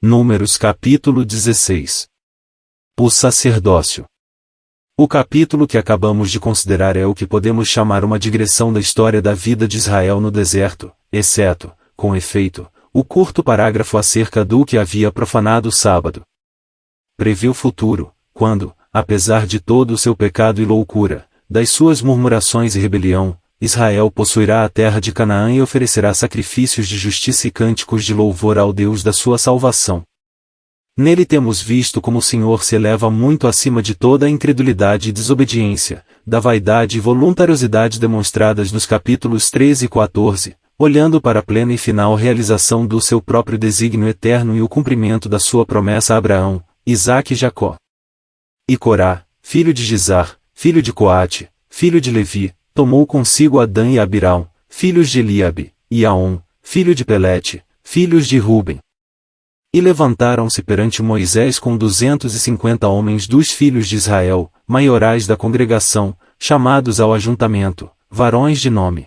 Números capítulo 16. O sacerdócio. O capítulo que acabamos de considerar é o que podemos chamar uma digressão da história da vida de Israel no deserto, exceto, com efeito, o curto parágrafo acerca do que havia profanado o sábado. Prevê o futuro, quando, apesar de todo o seu pecado e loucura, das suas murmurações e rebelião, Israel possuirá a terra de Canaã e oferecerá sacrifícios de justiça e cânticos de louvor ao Deus da sua salvação. Nele temos visto como o Senhor se eleva muito acima de toda a incredulidade e desobediência, da vaidade e voluntariosidade demonstradas nos capítulos 13 e 14, olhando para a plena e final realização do seu próprio desígnio eterno e o cumprimento da sua promessa a Abraão, Isaque e Jacó. E Corá, filho de Gizar, filho de Coate, filho de Levi, tomou consigo Adã e Abirão, filhos de Eliabe, e Aon, filho de Pelete, filhos de Ruben. E levantaram-se perante Moisés com 250 homens dos filhos de Israel, maiorais da congregação, chamados ao ajuntamento, varões de nome.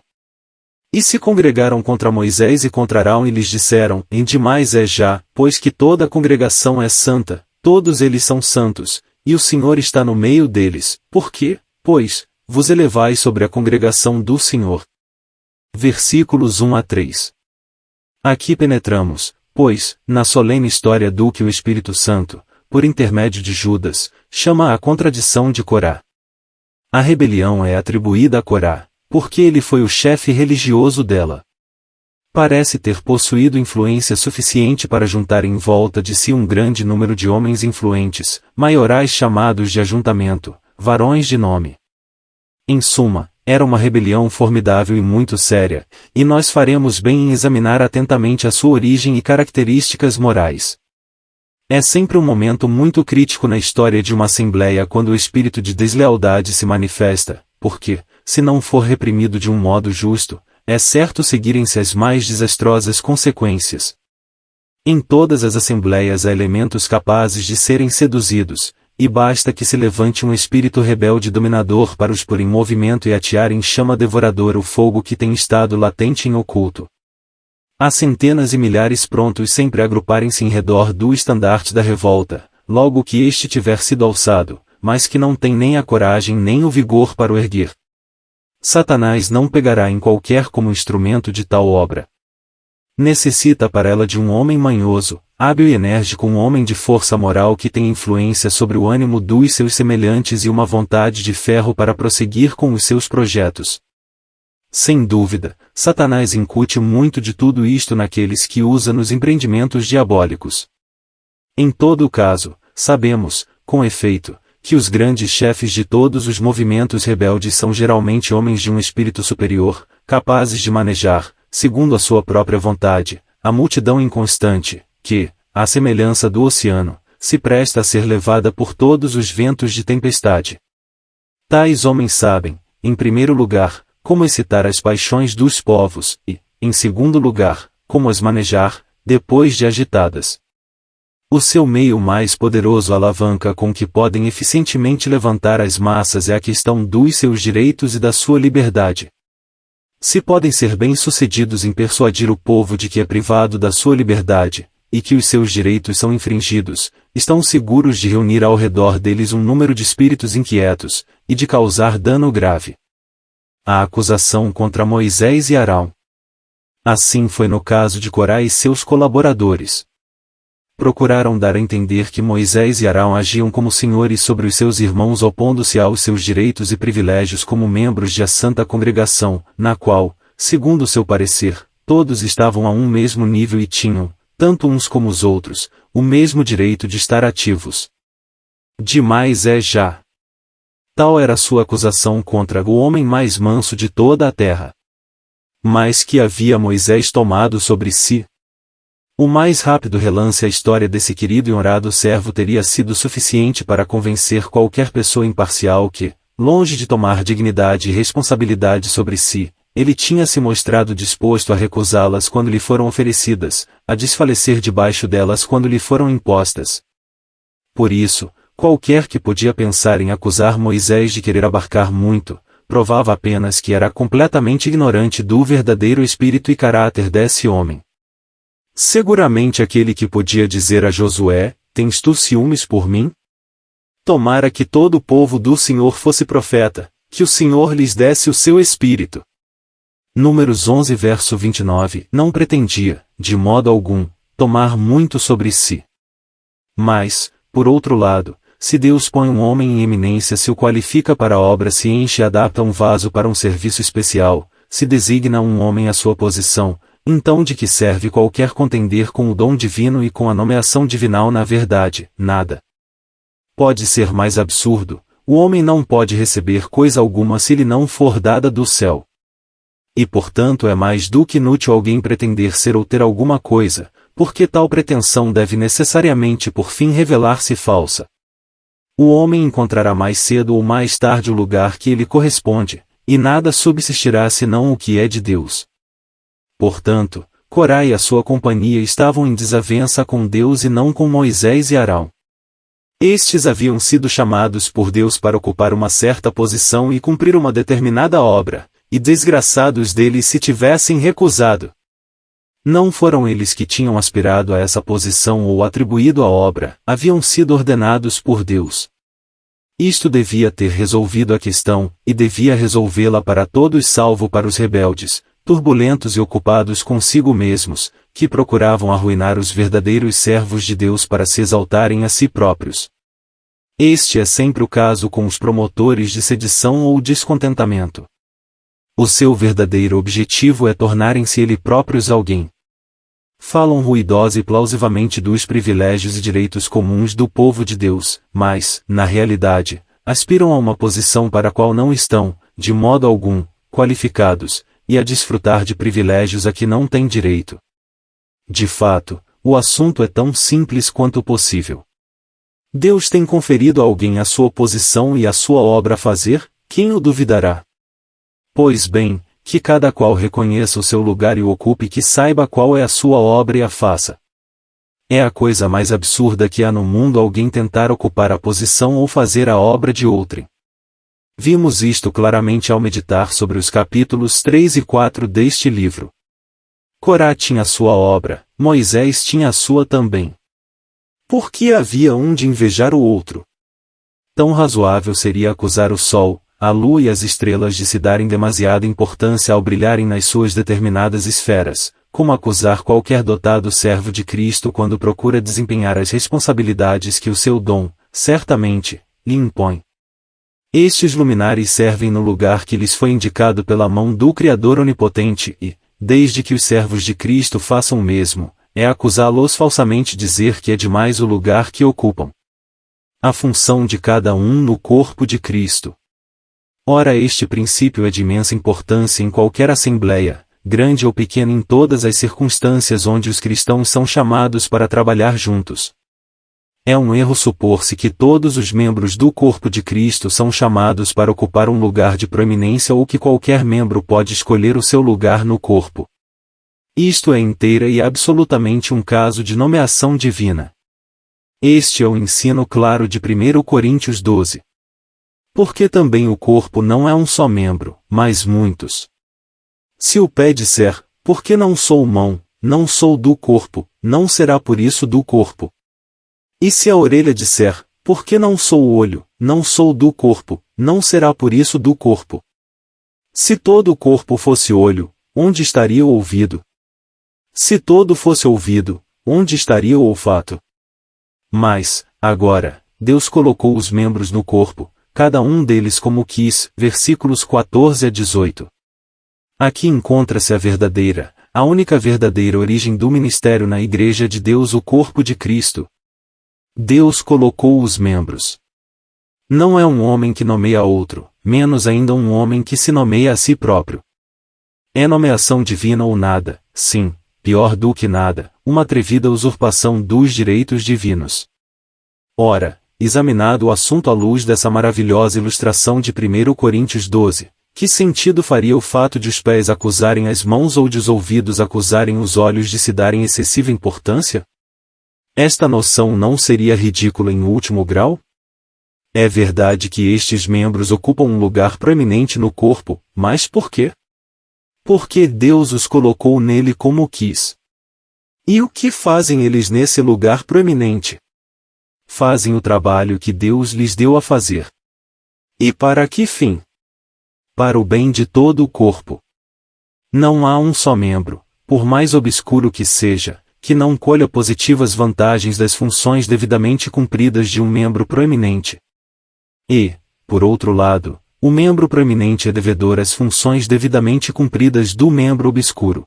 E se congregaram contra Moisés e contra Arão e lhes disseram: em demais é já, pois que toda a congregação é santa, todos eles são santos, e o Senhor está no meio deles, por quê, pois, vos elevais sobre a congregação do Senhor? Versículos 1 a 3. Aqui penetramos, pois, na solene história do que o Espírito Santo, por intermédio de Judas, chama a contradição de Corá. A rebelião é atribuída a Corá, porque ele foi o chefe religioso dela. Parece ter possuído influência suficiente para juntar em volta de si um grande número de homens influentes, maiorais chamados de ajuntamento, varões de nome. Em suma, era uma rebelião formidável e muito séria, e nós faremos bem em examinar atentamente a sua origem e características morais. É sempre um momento muito crítico na história de uma assembleia quando o espírito de deslealdade se manifesta, porque, se não for reprimido de um modo justo, é certo seguirem-se as mais desastrosas consequências. Em todas as assembleias há elementos capazes de serem seduzidos, e basta que se levante um espírito rebelde dominador para os pôr em movimento e atear em chama devoradora o fogo que tem estado latente em oculto. Há centenas e milhares prontos sempre a agruparem-se em redor do estandarte da revolta, logo que este tiver sido alçado, mas que não tem nem a coragem nem o vigor para o erguer. Satanás não pegará em qualquer como instrumento de tal obra. Necessita para ela de um homem manhoso, hábil e enérgico, um homem de força moral que tem influência sobre o ânimo dos seus semelhantes e uma vontade de ferro para prosseguir com os seus projetos. Sem dúvida, Satanás incute muito de tudo isto naqueles que usa nos empreendimentos diabólicos. Em todo o caso, sabemos, com efeito, que os grandes chefes de todos os movimentos rebeldes são geralmente homens de um espírito superior, capazes de manejar, segundo a sua própria vontade, a multidão inconstante, que, à semelhança do oceano, se presta a ser levada por todos os ventos de tempestade. Tais homens sabem, em primeiro lugar, como excitar as paixões dos povos, e, em segundo lugar, como as manejar, depois de agitadas. O seu meio mais poderoso alavanca com que podem eficientemente levantar as massas é a questão dos seus direitos e da sua liberdade. Se podem ser bem-sucedidos em persuadir o povo de que é privado da sua liberdade, e que os seus direitos são infringidos, estão seguros de reunir ao redor deles um número de espíritos inquietos, e de causar dano grave. A acusação contra Moisés e Arão. Assim foi no caso de Corá e seus colaboradores. Procuraram dar a entender que Moisés e Arão agiam como senhores sobre os seus irmãos, opondo-se aos seus direitos e privilégios como membros de a santa congregação, na qual, segundo seu parecer, todos estavam a um mesmo nível e tinham, tanto uns como os outros, o mesmo direito de estar ativos. Demais é já. Tal era sua acusação contra o homem mais manso de toda a terra. Mas que havia Moisés tomado sobre si? O mais rápido relance à história desse querido e honrado servo teria sido suficiente para convencer qualquer pessoa imparcial que, longe de tomar dignidade e responsabilidade sobre si, ele tinha se mostrado disposto a recusá-las quando lhe foram oferecidas, a desfalecer debaixo delas quando lhe foram impostas. Por isso, qualquer que podia pensar em acusar Moisés de querer abarcar muito, provava apenas que era completamente ignorante do verdadeiro espírito e caráter desse homem. Seguramente aquele que podia dizer a Josué: tens tu ciúmes por mim? Tomara que todo o povo do Senhor fosse profeta, que o Senhor lhes desse o seu espírito. Números 11 verso 29. Não pretendia, de modo algum, tomar muito sobre si. Mas, por outro lado, se Deus põe um homem em eminência, se o qualifica para a obra, se enche e adapta um vaso para um serviço especial, se designa um homem à sua posição, então de que serve qualquer contender com o dom divino e com a nomeação divinal? Na verdade, nada pode ser mais absurdo. O homem não pode receber coisa alguma se lhe não for dada do céu. E portanto é mais do que inútil alguém pretender ser ou ter alguma coisa, porque tal pretensão deve necessariamente por fim revelar-se falsa. O homem encontrará mais cedo ou mais tarde o lugar que lhe corresponde, e nada subsistirá senão o que é de Deus. Portanto, Corá e a sua companhia estavam em desavença com Deus e não com Moisés e Arão. Estes haviam sido chamados por Deus para ocupar uma certa posição e cumprir uma determinada obra, e desgraçados deles se tivessem recusado. Não foram eles que tinham aspirado a essa posição ou atribuído a obra, haviam sido ordenados por Deus. Isto devia ter resolvido a questão, e devia resolvê-la para todos salvo para os rebeldes, turbulentos e ocupados consigo mesmos, que procuravam arruinar os verdadeiros servos de Deus para se exaltarem a si próprios. Este é sempre o caso com os promotores de sedição ou descontentamento. O seu verdadeiro objetivo é tornarem-se eles próprios alguém. Falam ruidosa e plausivamente dos privilégios e direitos comuns do povo de Deus, mas, na realidade, aspiram a uma posição para a qual não estão, de modo algum, qualificados, e a desfrutar de privilégios a que não têm direito. De fato, o assunto é tão simples quanto possível. Deus tem conferido a alguém a sua posição e a sua obra a fazer, quem o duvidará? Pois bem, que cada qual reconheça o seu lugar e o ocupe, que saiba qual é a sua obra e a faça. É a coisa mais absurda que há no mundo alguém tentar ocupar a posição ou fazer a obra de outrem. Vimos isto claramente ao meditar sobre os capítulos 3 e 4 deste livro. Corá tinha a sua obra, Moisés tinha a sua também. Por que havia um de invejar o outro? Tão razoável seria acusar o sol, a lua e as estrelas de se darem demasiada importância ao brilharem nas suas determinadas esferas, como acusar qualquer dotado servo de Cristo quando procura desempenhar as responsabilidades que o seu dom, certamente, lhe impõe. Estes luminares servem no lugar que lhes foi indicado pela mão do Criador onipotente e, desde que os servos de Cristo façam o mesmo, é acusá-los falsamente dizer que é demais o lugar que ocupam. A função de cada um no corpo de Cristo. Ora, este princípio é de imensa importância em qualquer assembleia, grande ou pequena, em todas as circunstâncias onde os cristãos são chamados para trabalhar juntos. É um erro supor-se que todos os membros do corpo de Cristo são chamados para ocupar um lugar de proeminência ou que qualquer membro pode escolher o seu lugar no corpo. Isto é inteira e absolutamente um caso de nomeação divina. Este é o ensino claro de 1 Coríntios 12. Porque também o corpo não é um só membro, mas muitos. Se o pé disser, porque não sou mão, não sou do corpo, não será por isso do corpo. E se a orelha disser, porque não sou o olho, não sou do corpo, não será por isso do corpo. Se todo o corpo fosse olho, onde estaria o ouvido? Se todo fosse ouvido, onde estaria o olfato? Mas, agora, Deus colocou os membros no corpo, cada um deles como quis, versículos 14 a 18. Aqui encontra-se a única verdadeira origem do ministério na Igreja de Deus, o corpo de Cristo. Deus colocou os membros. Não é um homem que nomeia outro, menos ainda um homem que se nomeia a si próprio. É nomeação divina ou nada, sim, pior do que nada, uma atrevida usurpação dos direitos divinos. Ora, examinado o assunto à luz dessa maravilhosa ilustração de 1 Coríntios 12, que sentido faria o fato de os pés acusarem as mãos ou de os ouvidos acusarem os olhos de se darem excessiva importância? Esta noção não seria ridícula em último grau? É verdade que estes membros ocupam um lugar proeminente no corpo, mas por quê? Porque Deus os colocou nele como quis. E o que fazem eles nesse lugar proeminente? Fazem o trabalho que Deus lhes deu a fazer. E para que fim? Para o bem de todo o corpo. Não há um só membro, por mais obscuro que seja, que não colha positivas vantagens das funções devidamente cumpridas de um membro proeminente. E, por outro lado, o membro proeminente é devedor às funções devidamente cumpridas do membro obscuro.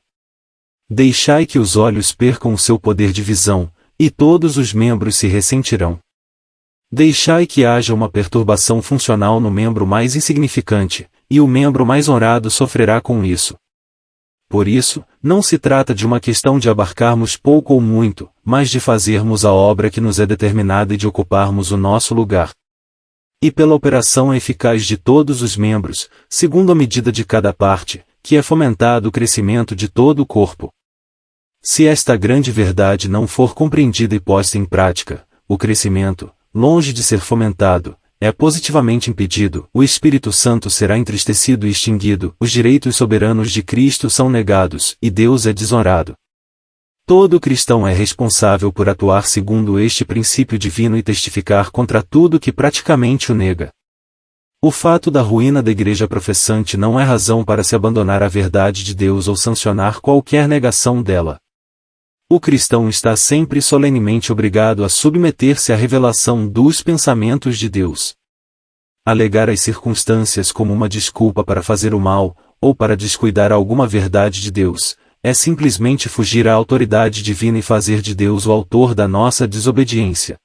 Deixai que os olhos percam o seu poder de visão, e todos os membros se ressentirão. Deixai que haja uma perturbação funcional no membro mais insignificante, e o membro mais honrado sofrerá com isso. Por isso, não se trata de uma questão de abarcarmos pouco ou muito, mas de fazermos a obra que nos é determinada e de ocuparmos o nosso lugar. E pela operação eficaz de todos os membros, segundo a medida de cada parte, que é fomentado o crescimento de todo o corpo. Se esta grande verdade não for compreendida e posta em prática, o crescimento, longe de ser fomentado, é positivamente impedido, o Espírito Santo será entristecido e extinguido, os direitos soberanos de Cristo são negados, e Deus é desonrado. Todo cristão é responsável por atuar segundo este princípio divino e testificar contra tudo que praticamente o nega. O fato da ruína da igreja professante não é razão para se abandonar à verdade de Deus ou sancionar qualquer negação dela. O cristão está sempre solenemente obrigado a submeter-se à revelação dos pensamentos de Deus. Alegar as circunstâncias como uma desculpa para fazer o mal, ou para descuidar alguma verdade de Deus, é simplesmente fugir à autoridade divina e fazer de Deus o autor da nossa desobediência.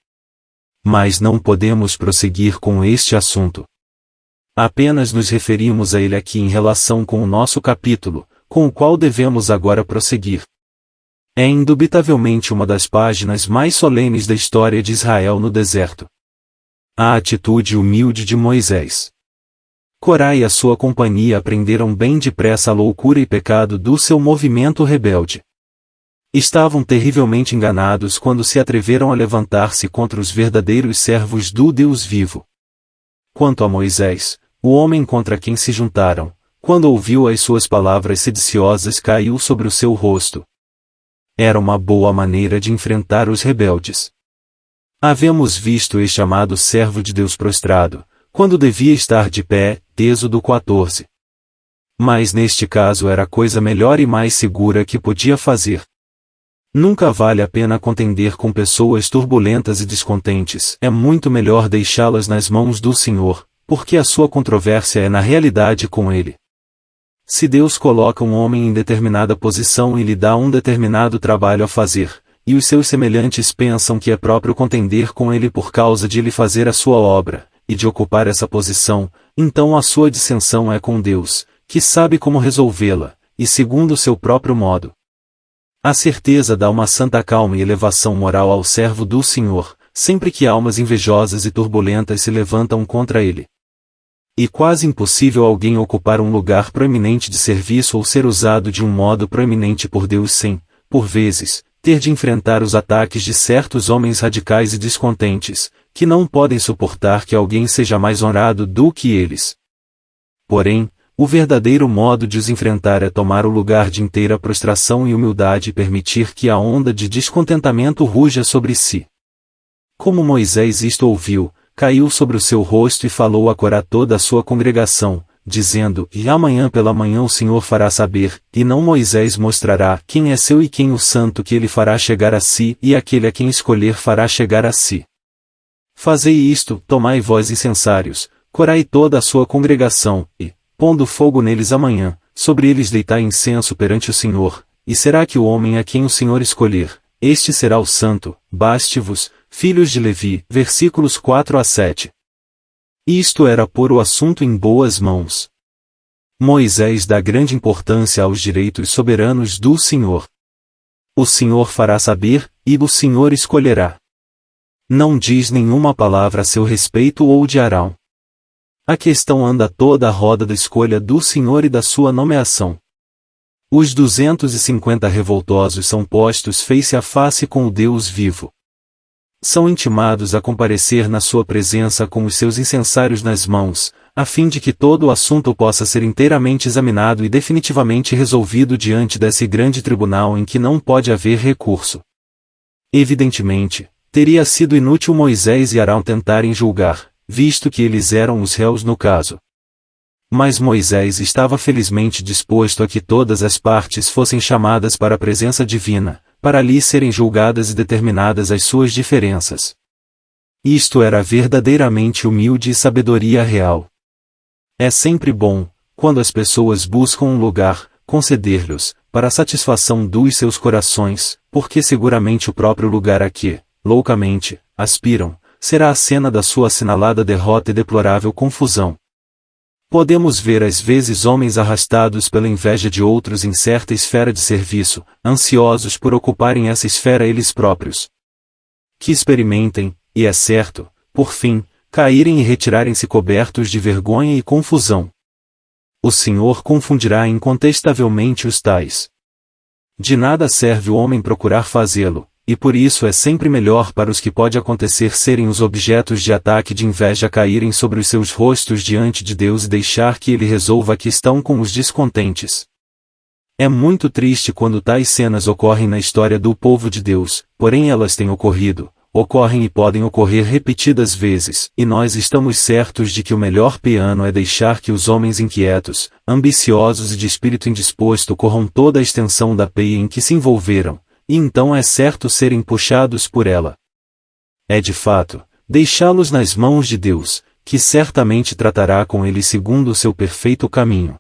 Mas não podemos prosseguir com este assunto. Apenas nos referimos a ele aqui em relação com o nosso capítulo, com o qual devemos agora prosseguir. É indubitavelmente uma das páginas mais solenes da história de Israel no deserto. A atitude humilde de Moisés. Corá e a sua companhia aprenderam bem depressa a loucura e pecado do seu movimento rebelde. Estavam terrivelmente enganados quando se atreveram a levantar-se contra os verdadeiros servos do Deus vivo. Quanto a Moisés, o homem contra quem se juntaram, quando ouviu as suas palavras sediciosas caiu sobre o seu rosto. Era uma boa maneira de enfrentar os rebeldes. Havemos visto este amado servo de Deus prostrado, quando devia estar de pé, Êxodo 14. Mas neste caso era a coisa melhor e mais segura que podia fazer. Nunca vale a pena contender com pessoas turbulentas e descontentes, é muito melhor deixá-las nas mãos do Senhor, porque a sua controvérsia é na realidade com Ele. Se Deus coloca um homem em determinada posição e lhe dá um determinado trabalho a fazer, e os seus semelhantes pensam que é próprio contender com ele por causa de lhe fazer a sua obra, e de ocupar essa posição, então a sua dissensão é com Deus, que sabe como resolvê-la, e segundo o seu próprio modo. A certeza dá uma santa calma e elevação moral ao servo do Senhor, sempre que almas invejosas e turbulentas se levantam contra ele. E quase impossível alguém ocupar um lugar proeminente de serviço ou ser usado de um modo proeminente por Deus sem, por vezes, ter de enfrentar os ataques de certos homens radicais e descontentes, que não podem suportar que alguém seja mais honrado do que eles. Porém, o verdadeiro modo de os enfrentar é tomar o lugar de inteira prostração e humildade e permitir que a onda de descontentamento ruja sobre si. Como Moisés isto ouviu, caiu sobre o seu rosto e falou a Corá toda a sua congregação, dizendo, e amanhã pela manhã o Senhor fará saber, e não Moisés mostrará quem é seu e quem o santo que ele fará chegar a si, e aquele a quem escolher fará chegar a si. Fazei isto, tomai vós incensários, Corá e toda a sua congregação, e, pondo fogo neles amanhã, sobre eles deitai incenso perante o Senhor, e será que o homem a quem o Senhor escolher, este será o santo, baste-vos, filhos de Levi, versículos 4 a 7. Isto era pôr o assunto em boas mãos. Moisés dá grande importância aos direitos soberanos do Senhor. O Senhor fará saber, e o Senhor escolherá. Não diz nenhuma palavra a seu respeito ou de Arão. A questão anda toda à roda da escolha do Senhor e da sua nomeação. Os 250 revoltosos são postos face a face com o Deus vivo. São intimados a comparecer na sua presença com os seus incensários nas mãos, a fim de que todo o assunto possa ser inteiramente examinado e definitivamente resolvido diante desse grande tribunal em que não pode haver recurso. Evidentemente, teria sido inútil Moisés e Arão tentarem julgar, visto que eles eram os réus no caso. Mas Moisés estava felizmente disposto a que todas as partes fossem chamadas para a presença divina, para ali serem julgadas e determinadas as suas diferenças. Isto era verdadeiramente humilde e sabedoria real. É sempre bom, quando as pessoas buscam um lugar, conceder-lhes, para a satisfação dos seus corações, porque seguramente o próprio lugar a que, loucamente, aspiram, será a cena da sua assinalada derrota e deplorável confusão. Podemos ver às vezes homens arrastados pela inveja de outros em certa esfera de serviço, ansiosos por ocuparem essa esfera eles próprios. Que experimentem, e é certo, por fim, caírem e retirarem-se cobertos de vergonha e confusão. O Senhor confundirá incontestavelmente os tais. De nada serve o homem procurar fazê-lo, e por isso é sempre melhor para os que pode acontecer serem os objetos de ataque de inveja caírem sobre os seus rostos diante de Deus e deixar que Ele resolva a questão com os descontentes. É muito triste quando tais cenas ocorrem na história do povo de Deus, porém elas têm ocorrido, ocorrem e podem ocorrer repetidas vezes, e nós estamos certos de que o melhor piano é deixar que os homens inquietos, ambiciosos e de espírito indisposto corram toda a extensão da peia em que se envolveram, e então é certo serem puxados por ela. É de fato, deixá-los nas mãos de Deus, que certamente tratará com eles segundo o seu perfeito caminho.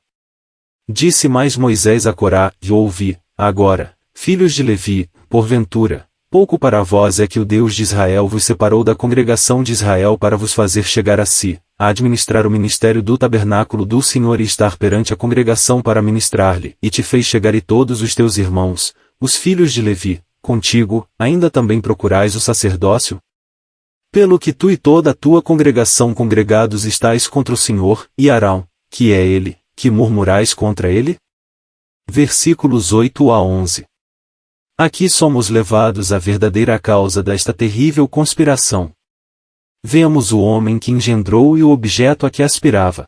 Disse mais Moisés a Corá, e ouvi, agora, filhos de Levi, porventura, pouco para vós é que o Deus de Israel vos separou da congregação de Israel para vos fazer chegar a si, a administrar o ministério do tabernáculo do Senhor e estar perante a congregação para ministrar-lhe, e te fez chegar e todos os teus irmãos, os filhos de Levi, contigo, ainda também procurais o sacerdócio? Pelo que tu e toda a tua congregação congregados estáis contra o Senhor, e Arão, que é ele, que murmurais contra ele? Versículos 8 a 11. Aqui somos levados à verdadeira causa desta terrível conspiração. Vemos o homem que engendrou e o objeto a que aspirava.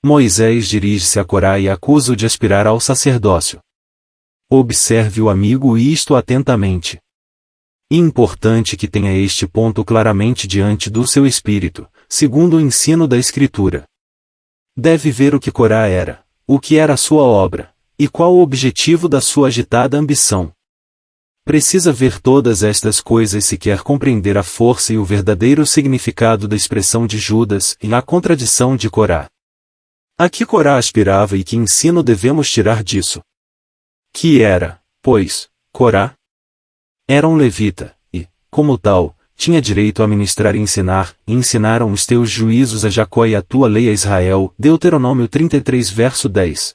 Moisés dirige-se a Corá e acusa-o de aspirar ao sacerdócio. Observe o amigo isto atentamente. Importante que tenha este ponto claramente diante do seu espírito, segundo o ensino da Escritura. Deve ver o que Corá era, o que era a sua obra, e qual o objetivo da sua agitada ambição. Precisa ver todas estas coisas se quer compreender a força e o verdadeiro significado da expressão de Judas e a contradição de Corá. A que Corá aspirava e que ensino devemos tirar disso? Que era, pois, Corá? Era um levita, e, como tal, tinha direito a ministrar e ensinar, e ensinaram os teus juízos a Jacó e a tua lei a Israel. Deuteronômio 33 verso 10.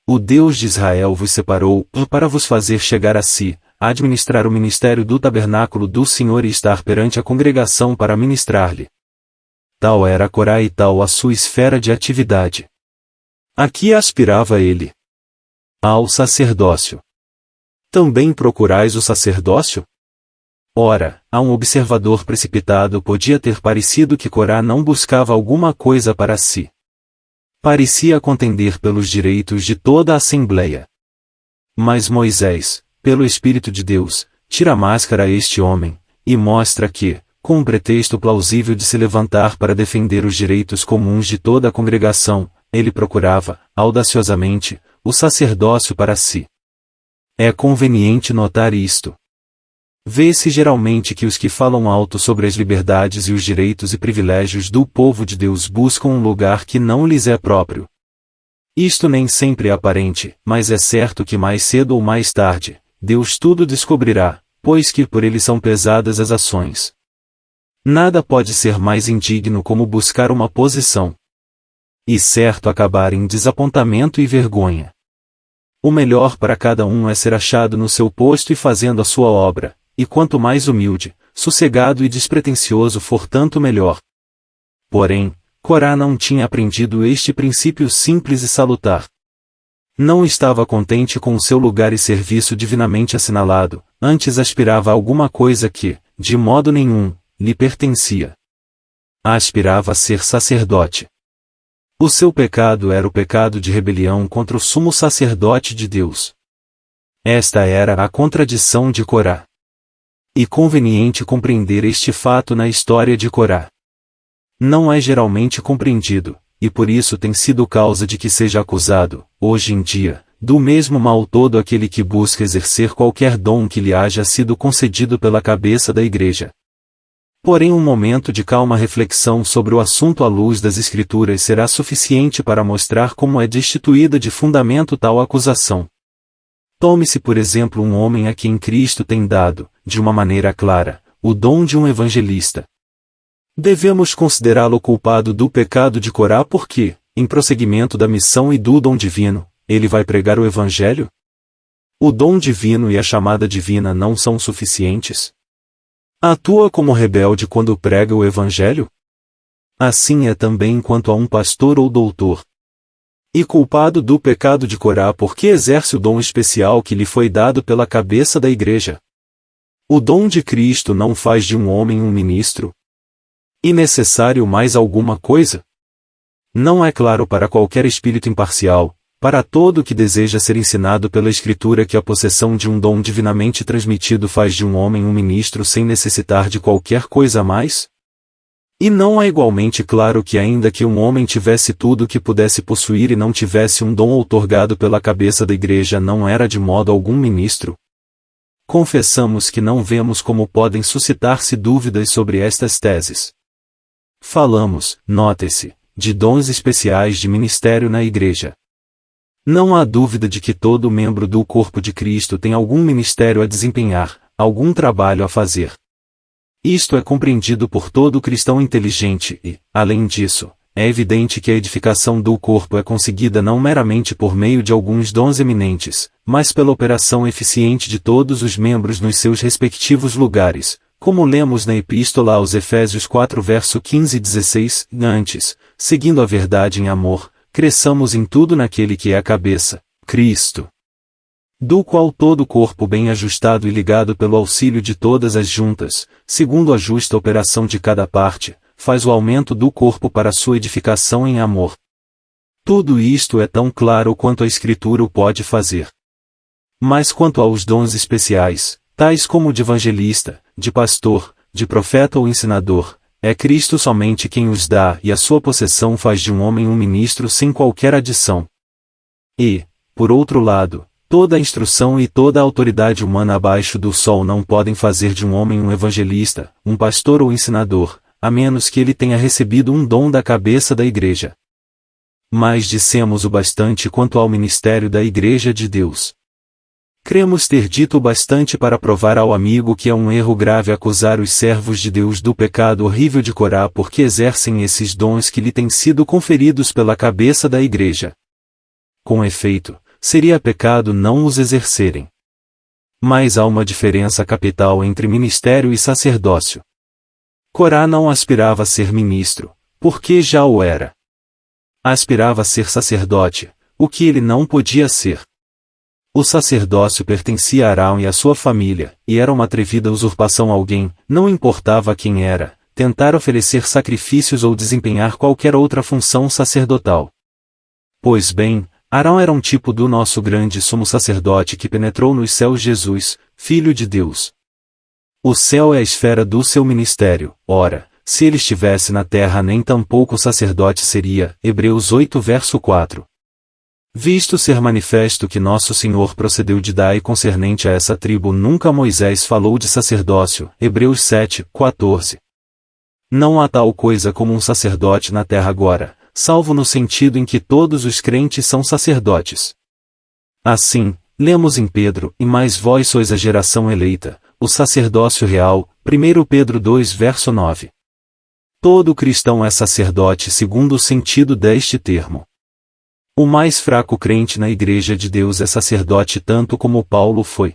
O Deus de Israel vos separou, para vos fazer chegar a si, a administrar o ministério do tabernáculo do Senhor e estar perante a congregação para ministrar-lhe. Tal era Corá e tal a sua esfera de atividade. A que aspirava ele? Ao sacerdócio. Também procurais o sacerdócio? Ora, a um observador precipitado podia ter parecido que Corá não buscava alguma coisa para si. Parecia contender pelos direitos de toda a Assembleia. Mas Moisés, pelo Espírito de Deus, tira a máscara a este homem, e mostra que, com um pretexto plausível de se levantar para defender os direitos comuns de toda a congregação, ele procurava, audaciosamente, o sacerdócio para si. É conveniente notar isto. Vê-se geralmente que os que falam alto sobre as liberdades e os direitos e privilégios do povo de Deus buscam um lugar que não lhes é próprio. Isto nem sempre é aparente, mas é certo que mais cedo ou mais tarde, Deus tudo descobrirá, pois que por ele são pesadas as ações. Nada pode ser mais indigno como buscar uma posição. E certo acabar em desapontamento e vergonha. O melhor para cada um é ser achado no seu posto e fazendo a sua obra, e quanto mais humilde, sossegado e despretensioso for tanto melhor. Porém, Corá não tinha aprendido este princípio simples e salutar. Não estava contente com o seu lugar e serviço divinamente assinalado, antes aspirava a alguma coisa que, de modo nenhum, lhe pertencia. Aspirava a ser sacerdote. O seu pecado era o pecado de rebelião contra o sumo sacerdote de Deus. Esta era a contradição de Corá. E conveniente compreender este fato na história de Corá. Não é geralmente compreendido, e por isso tem sido causa de que seja acusado, hoje em dia, do mesmo mal todo aquele que busca exercer qualquer dom que lhe haja sido concedido pela cabeça da Igreja. Porém, um momento de calma reflexão sobre o assunto à luz das Escrituras será suficiente para mostrar como é destituída de fundamento tal acusação. Tome-se por exemplo um homem a quem Cristo tem dado, de uma maneira clara, o dom de um evangelista. Devemos considerá-lo culpado do pecado de Corá porque, em prosseguimento da missão e do dom divino, ele vai pregar o Evangelho? O dom divino e a chamada divina não são suficientes? Atua como rebelde quando prega o Evangelho? Assim é também quanto a um pastor ou doutor. E culpado do pecado de Corá porque exerce o dom especial que lhe foi dado pela cabeça da Igreja. O dom de Cristo não faz de um homem um ministro? E necessário mais alguma coisa? Não é claro para qualquer espírito imparcial, para todo que deseja ser ensinado pela Escritura que a possessão de um dom divinamente transmitido faz de um homem um ministro sem necessitar de qualquer coisa a mais? E não é igualmente claro que ainda que um homem tivesse tudo o que pudesse possuir e não tivesse um dom outorgado pela cabeça da Igreja não era de modo algum ministro? Confessamos que não vemos como podem suscitar-se dúvidas sobre estas teses. Falamos, note-se, de dons especiais de ministério na Igreja. Não há dúvida de que todo membro do corpo de Cristo tem algum ministério a desempenhar, algum trabalho a fazer. Isto é compreendido por todo cristão inteligente e, além disso, é evidente que a edificação do corpo é conseguida não meramente por meio de alguns dons eminentes, mas pela operação eficiente de todos os membros nos seus respectivos lugares, como lemos na Epístola aos Efésios 4 verso 15 e 16, antes, seguindo a verdade em amor, cresçamos em tudo naquele que é a cabeça, Cristo. Do qual todo o corpo bem ajustado e ligado pelo auxílio de todas as juntas, segundo a justa operação de cada parte, faz o aumento do corpo para sua edificação em amor. Tudo isto é tão claro quanto a Escritura o pode fazer. Mas quanto aos dons especiais, tais como de evangelista, de pastor, de profeta ou ensinador, é Cristo somente quem os dá e a sua possessão faz de um homem um ministro sem qualquer adição. E, por outro lado, toda a instrução e toda a autoridade humana abaixo do sol não podem fazer de um homem um evangelista, um pastor ou ensinador, a menos que ele tenha recebido um dom da cabeça da Igreja. Mas dissemos o bastante quanto ao ministério da Igreja de Deus. Cremos ter dito o bastante para provar ao amigo que é um erro grave acusar os servos de Deus do pecado horrível de Corá porque exercem esses dons que lhe têm sido conferidos pela cabeça da Igreja. Com efeito, seria pecado não os exercerem. Mas há uma diferença capital entre ministério e sacerdócio. Corá não aspirava a ser ministro, porque já o era. Aspirava a ser sacerdote, o que ele não podia ser. O sacerdócio pertencia a Arão e à sua família, e era uma atrevida usurpação a alguém, não importava quem era, tentar oferecer sacrifícios ou desempenhar qualquer outra função sacerdotal. Pois bem, Arão era um tipo do nosso grande sumo sacerdote que penetrou nos céus, Jesus, Filho de Deus. O céu é a esfera do seu ministério, ora, se ele estivesse na terra nem tampouco sacerdote seria, Hebreus 8 verso 4. Visto ser manifesto que nosso Senhor procedeu de Dai concernente a essa tribo nunca Moisés falou de sacerdócio, Hebreus 7, 14. Não há tal coisa como um sacerdote na terra agora, salvo no sentido em que todos os crentes são sacerdotes. Assim, lemos em Pedro, e mais vós sois a geração eleita, o sacerdócio real, 1 Pedro 2 verso 9. Todo cristão é sacerdote segundo o sentido deste termo. O mais fraco crente na Igreja de Deus é sacerdote tanto como Paulo foi.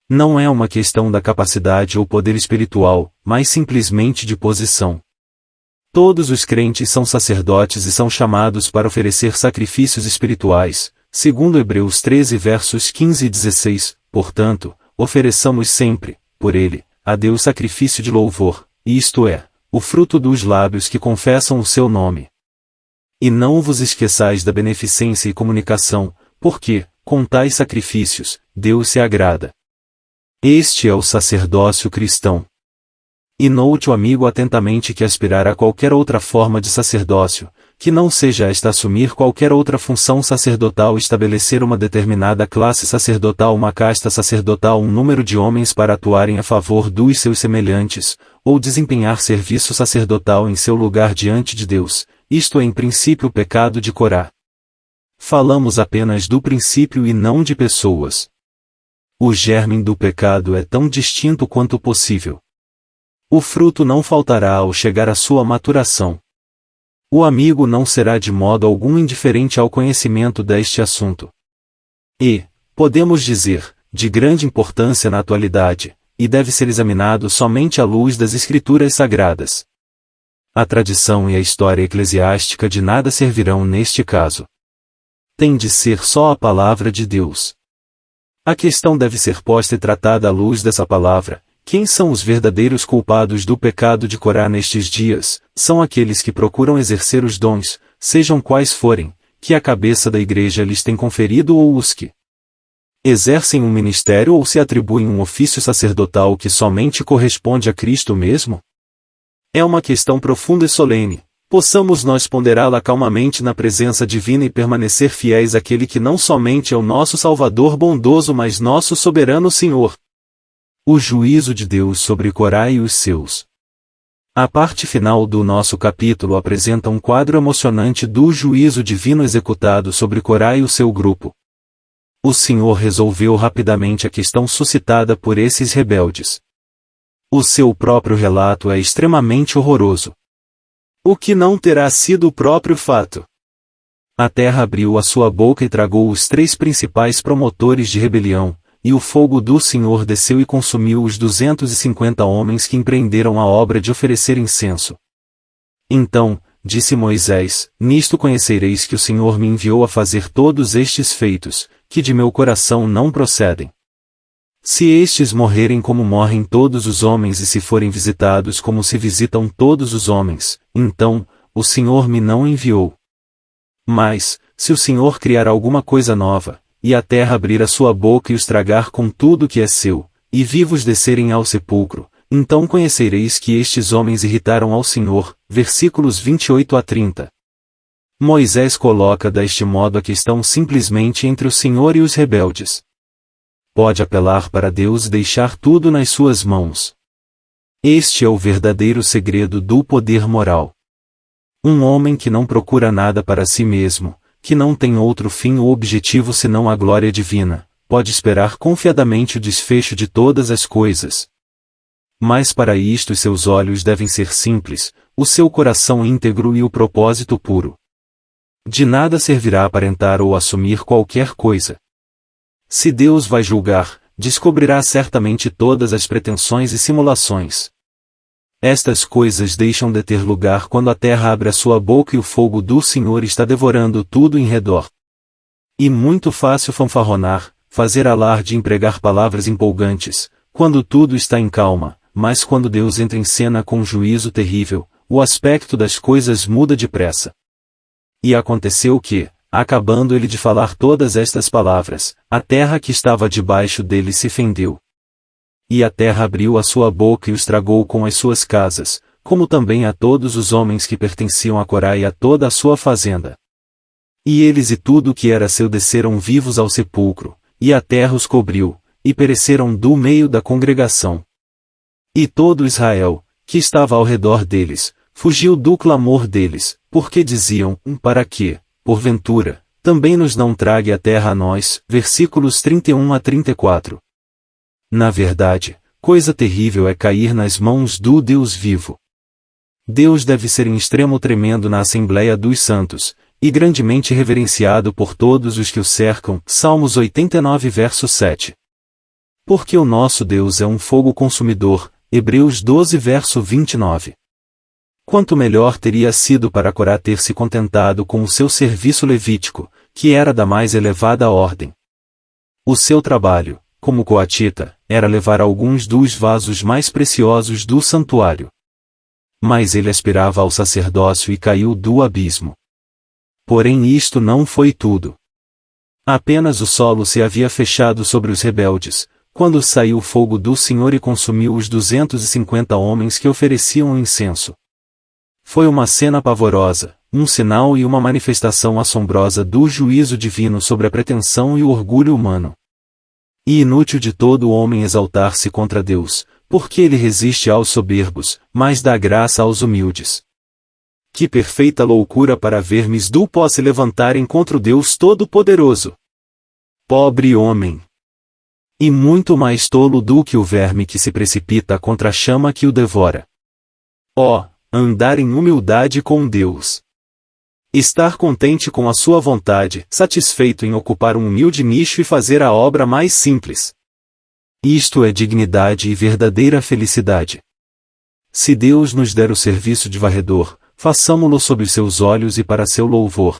Não é uma questão da capacidade ou poder espiritual, mas simplesmente de posição. Todos os crentes são sacerdotes e são chamados para oferecer sacrifícios espirituais, segundo Hebreus 13 versos 15 e 16, portanto, ofereçamos sempre, por ele, a Deus sacrifício de louvor, isto é, o fruto dos lábios que confessam o seu nome. E não vos esqueçais da beneficência e comunicação, porque, com tais sacrifícios, Deus se agrada. Este é o sacerdócio cristão. E note o amigo atentamente que aspirar a qualquer outra forma de sacerdócio, que não seja esta assumir qualquer outra função sacerdotal, estabelecer uma determinada classe sacerdotal, uma casta sacerdotal, um número de homens para atuarem a favor dos seus semelhantes, ou desempenhar serviço sacerdotal em seu lugar diante de Deus, isto é em princípio o pecado de Corá. Falamos apenas do princípio e não de pessoas. O germe do pecado é tão distinto quanto possível. O fruto não faltará ao chegar à sua maturação. O amigo não será de modo algum indiferente ao conhecimento deste assunto. E, podemos dizer, de grande importância na atualidade, e deve ser examinado somente à luz das Escrituras Sagradas. A tradição e a história eclesiástica de nada servirão neste caso. Tem de ser só a palavra de Deus. A questão deve ser posta e tratada à luz dessa palavra. Quem são os verdadeiros culpados do pecado de Corá nestes dias? São aqueles que procuram exercer os dons, sejam quais forem, que a cabeça da igreja lhes tem conferido, ou os que exercem um ministério ou se atribuem um ofício sacerdotal que somente corresponde a Cristo mesmo? É uma questão profunda e solene. Possamos nós ponderá-la calmamente na presença divina e permanecer fiéis àquele que não somente é o nosso Salvador bondoso, mas nosso soberano Senhor. O juízo de Deus sobre Corá e os seus. A parte final do nosso capítulo apresenta um quadro emocionante do juízo divino executado sobre Corá e o seu grupo. O Senhor resolveu rapidamente a questão suscitada por esses rebeldes. O seu próprio relato é extremamente horroroso. O que não terá sido o próprio fato? A terra abriu a sua boca e tragou os 3 principais promotores de rebelião, e o fogo do Senhor desceu e consumiu os 250 homens que empreenderam a obra de oferecer incenso. Então, disse Moisés, nisto conhecereis que o Senhor me enviou a fazer todos estes feitos, que de meu coração não procedem. Se estes morrerem como morrem todos os homens e se forem visitados como se visitam todos os homens, então, o Senhor me não enviou. Mas, se o Senhor criar alguma coisa nova, e a terra abrir a sua boca e os tragar com tudo que é seu, e vivos descerem ao sepulcro, então conhecereis que estes homens irritaram ao Senhor. Versículos 28 a 30. Moisés coloca deste modo a questão simplesmente entre o Senhor e os rebeldes. Pode apelar para Deus e deixar tudo nas suas mãos. Este é o verdadeiro segredo do poder moral. Um homem que não procura nada para si mesmo, que não tem outro fim ou objetivo senão a glória divina, pode esperar confiadamente o desfecho de todas as coisas. Mas para isto seus olhos devem ser simples, o seu coração íntegro e o propósito puro. De nada servirá aparentar ou assumir qualquer coisa. Se Deus vai julgar, descobrirá certamente todas as pretensões e simulações. Estas coisas deixam de ter lugar quando a terra abre a sua boca e o fogo do Senhor está devorando tudo em redor. E muito fácil fanfarronar, fazer alarde e empregar palavras empolgantes, quando tudo está em calma, mas quando Deus entra em cena com um juízo terrível, o aspecto das coisas muda depressa. E aconteceu que, acabando ele de falar todas estas palavras, a terra que estava debaixo dele se fendeu. E a terra abriu a sua boca e os tragou com as suas casas, como também a todos os homens que pertenciam a Corá e a toda a sua fazenda. E eles e tudo o que era seu desceram vivos ao sepulcro, e a terra os cobriu, e pereceram do meio da congregação. E todo Israel, que estava ao redor deles, fugiu do clamor deles, porque diziam, para que, porventura, também nos não trague a terra a nós. Versículos 31 a 34. Na verdade, coisa terrível é cair nas mãos do Deus vivo. Deus deve ser em extremo tremendo na Assembleia dos Santos, e grandemente reverenciado por todos os que o cercam. Salmos 89 verso 7. Porque o nosso Deus é um fogo consumidor. Hebreus 12 verso 29. Quanto melhor teria sido para Corá ter se contentado com o seu serviço levítico, que era da mais elevada ordem. O seu trabalho, como coatita, era levar alguns dos vasos mais preciosos do santuário. Mas ele aspirava ao sacerdócio e caiu do abismo. Porém isto não foi tudo. Apenas o solo se havia fechado sobre os rebeldes, quando saiu o fogo do Senhor e consumiu os 250 homens que ofereciam o incenso. Foi uma cena pavorosa, um sinal e uma manifestação assombrosa do juízo divino sobre a pretensão e o orgulho humano. E inútil de todo homem exaltar-se contra Deus, porque ele resiste aos soberbos, mas dá graça aos humildes. Que perfeita loucura para vermes do pó se levantarem contra o Deus Todo-Poderoso! Pobre homem! E muito mais tolo do que o verme que se precipita contra a chama que o devora. Ó, andar em humildade com Deus! Estar contente com a sua vontade, satisfeito em ocupar um humilde nicho e fazer a obra mais simples. Isto é dignidade e verdadeira felicidade. Se Deus nos der o serviço de varredor, façamo-lo sob os seus olhos e para seu louvor.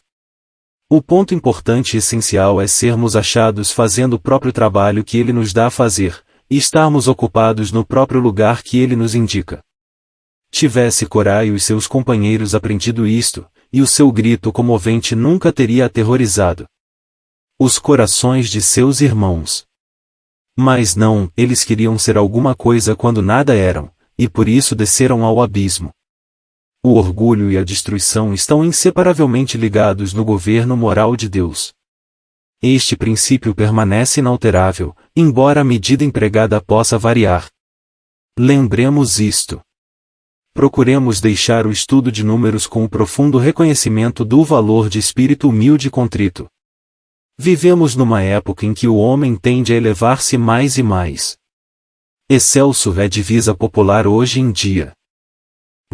O ponto importante e essencial é sermos achados fazendo o próprio trabalho que Ele nos dá a fazer, e estarmos ocupados no próprio lugar que Ele nos indica. Tivesse Corá e os seus companheiros aprendido isto, e o seu grito comovente nunca teria aterrorizado os corações de seus irmãos. Mas não, eles queriam ser alguma coisa quando nada eram, e por isso desceram ao abismo. O orgulho e a destruição estão inseparavelmente ligados no governo moral de Deus. Este princípio permanece inalterável, embora a medida empregada possa variar. Lembremos isto. Procuremos deixar o estudo de números com o profundo reconhecimento do valor de espírito humilde e contrito. Vivemos numa época em que o homem tende a elevar-se mais e mais. Excelso é a divisa popular hoje em dia.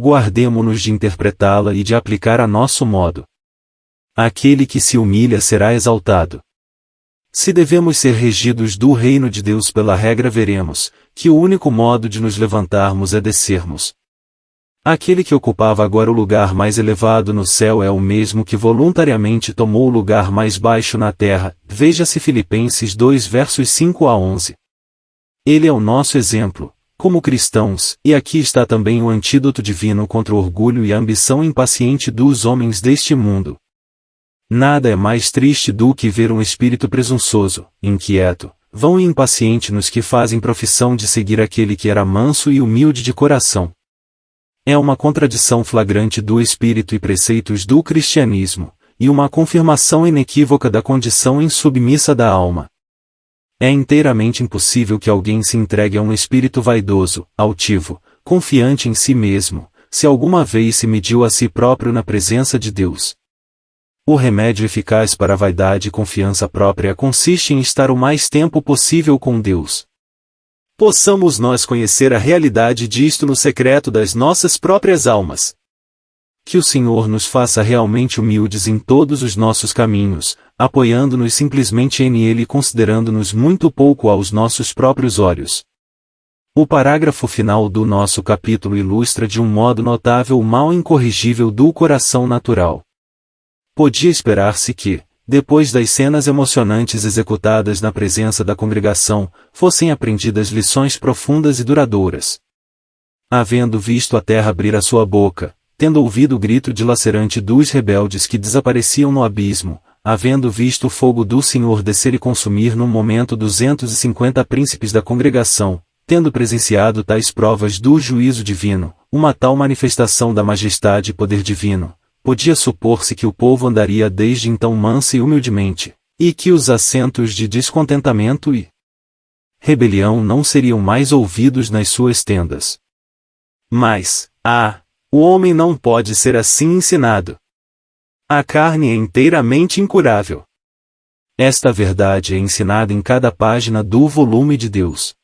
Guardemo-nos de interpretá-la e de aplicar a nosso modo. Aquele que se humilha será exaltado. Se devemos ser regidos do reino de Deus pela regra, veremos que o único modo de nos levantarmos é descermos. Aquele que ocupava agora o lugar mais elevado no céu é o mesmo que voluntariamente tomou o lugar mais baixo na terra. Veja-se Filipenses 2 versos 5 a 11. Ele é o nosso exemplo, como cristãos, e aqui está também o antídoto divino contra o orgulho e a ambição impaciente dos homens deste mundo. Nada é mais triste do que ver um espírito presunçoso, inquieto, vão e impaciente nos que fazem profissão de seguir aquele que era manso e humilde de coração. É uma contradição flagrante do espírito e preceitos do cristianismo, e uma confirmação inequívoca da condição insubmissa da alma. É inteiramente impossível que alguém se entregue a um espírito vaidoso, altivo, confiante em si mesmo, se alguma vez se mediu a si próprio na presença de Deus. O remédio eficaz para a vaidade e confiança própria consiste em estar o mais tempo possível com Deus. Possamos nós conhecer a realidade disto no secreto das nossas próprias almas. Que o Senhor nos faça realmente humildes em todos os nossos caminhos, apoiando-nos simplesmente nele e considerando-nos muito pouco aos nossos próprios olhos. O parágrafo final do nosso capítulo ilustra de um modo notável o mal incorrigível do coração natural. Podia esperar-se que, depois das cenas emocionantes executadas na presença da congregação, fossem aprendidas lições profundas e duradouras. Havendo visto a terra abrir a sua boca, tendo ouvido o grito dilacerante dos rebeldes que desapareciam no abismo, havendo visto o fogo do Senhor descer e consumir num momento 250 príncipes da congregação, tendo presenciado tais provas do juízo divino, uma tal manifestação da majestade e poder divino, podia supor-se que o povo andaria desde então manso e humildemente, e que os acentos de descontentamento e rebelião não seriam mais ouvidos nas suas tendas. Mas, o homem não pode ser assim ensinado. A carne é inteiramente incurável. Esta verdade é ensinada em cada página do volume de Deus.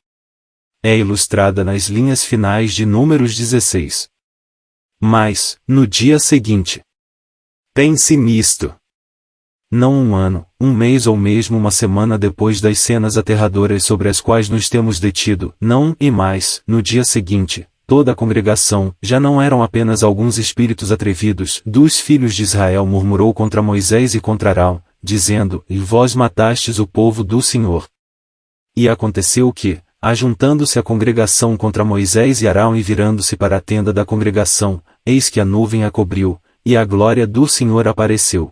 É ilustrada nas linhas finais de Números 16. Mas, no dia seguinte, pense nisto. Não um ano, um mês ou mesmo uma semana depois das cenas aterradoras sobre as quais nos temos detido, não, e mais, no dia seguinte, toda a congregação, já não eram apenas alguns espíritos atrevidos, dos filhos de Israel murmurou contra Moisés e contra Arão, dizendo, e vós matastes o povo do Senhor. E aconteceu que, ajuntando-se a congregação contra Moisés e Arão e virando-se para a tenda da congregação, eis que a nuvem a cobriu, e a glória do Senhor apareceu.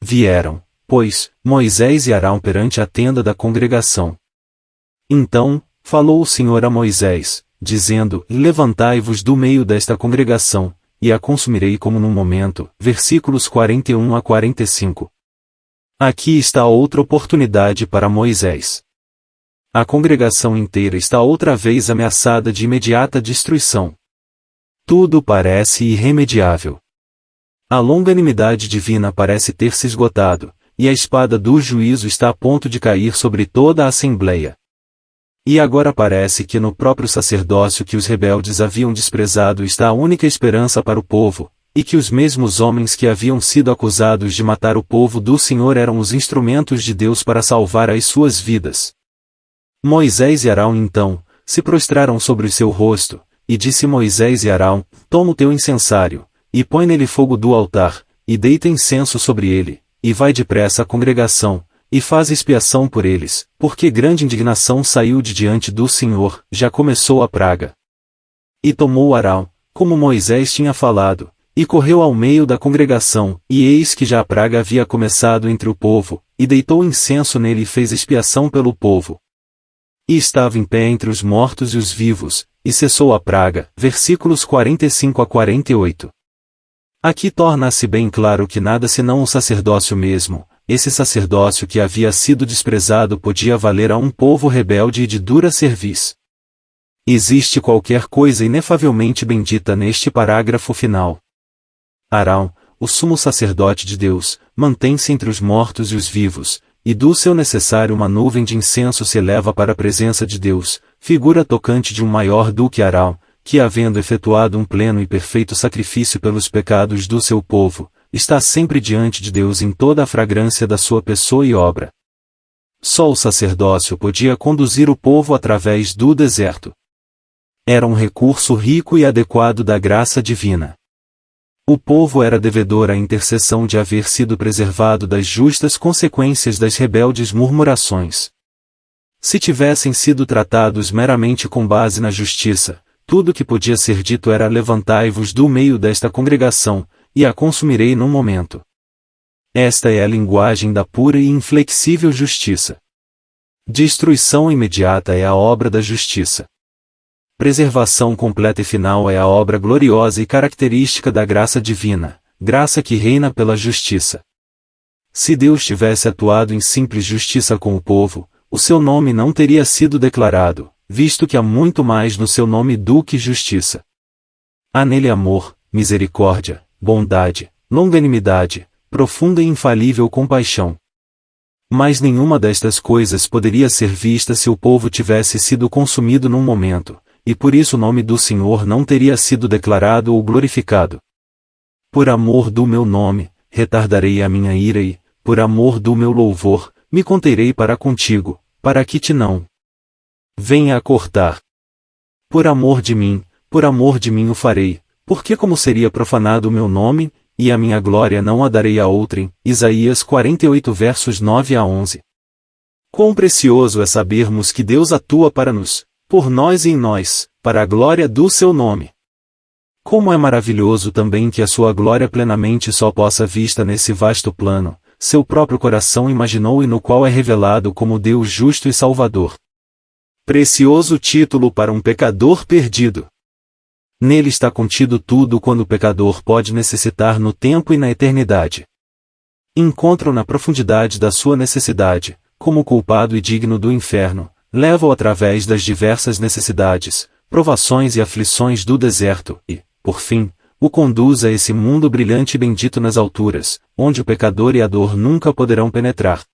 Vieram, pois, Moisés e Arão perante a tenda da congregação. Então, falou o Senhor a Moisés, dizendo: Levantai-vos do meio desta congregação, e a consumirei como num momento. Versículos 41 a 45. Aqui está outra oportunidade para Moisés. A congregação inteira está outra vez ameaçada de imediata destruição. Tudo parece irremediável. A longanimidade divina parece ter se esgotado, e a espada do juízo está a ponto de cair sobre toda a assembleia. E agora parece que no próprio sacerdócio que os rebeldes haviam desprezado está a única esperança para o povo, e que os mesmos homens que haviam sido acusados de matar o povo do Senhor eram os instrumentos de Deus para salvar as suas vidas. Moisés e Arão então, se prostraram sobre o seu rosto, e disse Moisés e Arão: Toma o teu incensário, e põe nele fogo do altar, e deita incenso sobre ele, e vai depressa à congregação, e faz expiação por eles, porque grande indignação saiu de diante do Senhor, já começou a praga. E tomou Arão, como Moisés tinha falado, e correu ao meio da congregação, e eis que já a praga havia começado entre o povo, e deitou incenso nele e fez expiação pelo povo. E estava em pé entre os mortos e os vivos, e cessou a praga. Versículos 45 a 48. Aqui torna-se bem claro que nada senão o sacerdócio mesmo, esse sacerdócio que havia sido desprezado, podia valer a um povo rebelde e de dura cerviz. Existe qualquer coisa inefavelmente bendita neste parágrafo final. Arão, o sumo sacerdote de Deus, mantém-se entre os mortos e os vivos, e do seu necessário uma nuvem de incenso se eleva para a presença de Deus, figura tocante de um maior do que Arão, que havendo efetuado um pleno e perfeito sacrifício pelos pecados do seu povo, está sempre diante de Deus em toda a fragrância da sua pessoa e obra. Só o sacerdócio podia conduzir o povo através do deserto. Era um recurso rico e adequado da graça divina. O povo era devedor à intercessão de haver sido preservado das justas consequências das rebeldes murmurações. Se tivessem sido tratados meramente com base na justiça, tudo que podia ser dito era: levantai-vos do meio desta congregação, e a consumirei num momento. Esta é a linguagem da pura e inflexível justiça. Destruição imediata é a obra da justiça. Preservação completa e final é a obra gloriosa e característica da graça divina, graça que reina pela justiça. Se Deus tivesse atuado em simples justiça com o povo, o seu nome não teria sido declarado, visto que há muito mais no seu nome do que justiça. Há nele amor, misericórdia, bondade, longanimidade, profunda e infalível compaixão. Mas nenhuma destas coisas poderia ser vista se o povo tivesse sido consumido num momento, e por isso o nome do Senhor não teria sido declarado ou glorificado. Por amor do meu nome, retardarei a minha ira e, por amor do meu louvor, me conterei para contigo, para que te não venha a cortar. Por amor de mim o farei, porque como seria profanado o meu nome, e a minha glória não a darei a outrem. Isaías 48 versos 9 a 11. Quão precioso é sabermos que Deus atua para nos, por nós e em nós, para a glória do seu nome. Como é maravilhoso também que a sua glória plenamente só possa vista nesse vasto plano, seu próprio coração imaginou e no qual é revelado como Deus justo e salvador. Precioso título para um pecador perdido. Nele está contido tudo quando o pecador pode necessitar no tempo e na eternidade. Encontra-o na profundidade da sua necessidade, como culpado e digno do inferno, leva-o através das diversas necessidades, provações e aflições do deserto e, por fim, o conduz a esse mundo brilhante e bendito nas alturas, onde o pecador e a dor nunca poderão penetrar.